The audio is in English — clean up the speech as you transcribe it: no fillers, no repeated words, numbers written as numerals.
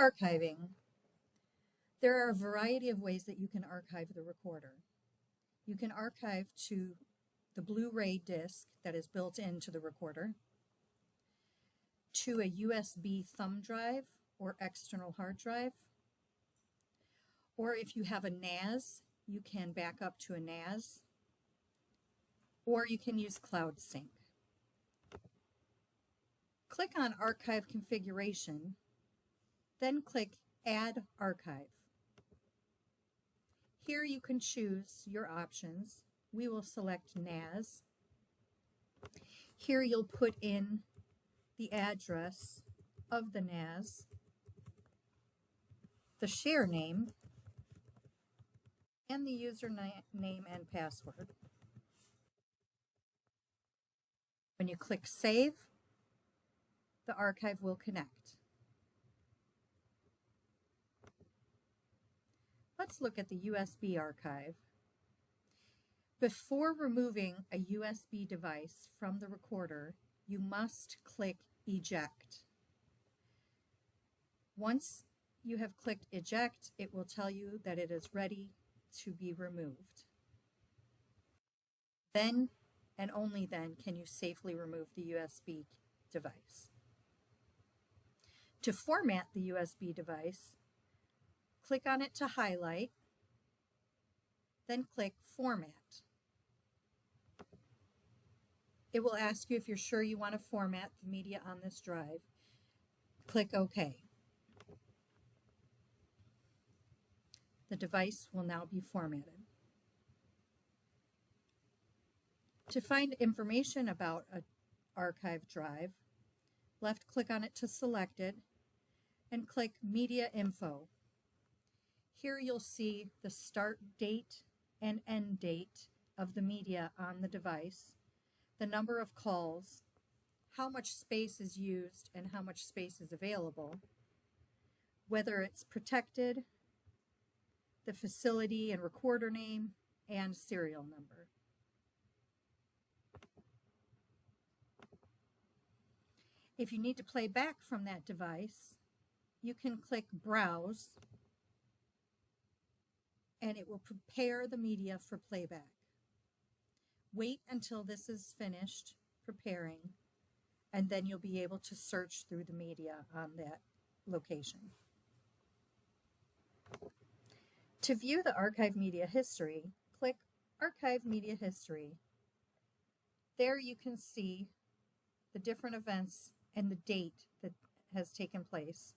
Archiving. There are a variety of ways that you can archive the recorder. You can archive to the Blu-ray disc that is built into the recorder, to a USB thumb drive or external hard drive, or if you have a NAS, you can back up to a NAS, or you can use Cloud Sync. Click on Archive Configuration, then click Add Archive. Here you can choose your options. We will select NAS. Here you'll put in the address of the NAS, the share name, and the username and password. When you click Save, the archive will connect. Let's look at the USB archive. Before removing a USB device from the recorder, you must click Eject. Once you have clicked Eject, it will tell you that it is ready to be removed. Then and only then can you safely remove the USB device. To format the USB device, click on it to highlight, then click Format. It will ask you if you're sure you want to format the media on this drive. Click OK. The device will now be formatted. To find information about an archive drive, left click on it to select it and click Media Info. Here you'll see the start date and end date of the media on the device, the number of calls, how much space is used and how much space is available, whether it's protected, the facility and recorder name, and serial number. If you need to play back from that device, you can click Browse, and it will prepare the media for playback. Wait until this is finished preparing, and then you'll be able to search through the media on that location. To view the archive media history, click Archive Media History. There you can see the different events and the date that has taken place.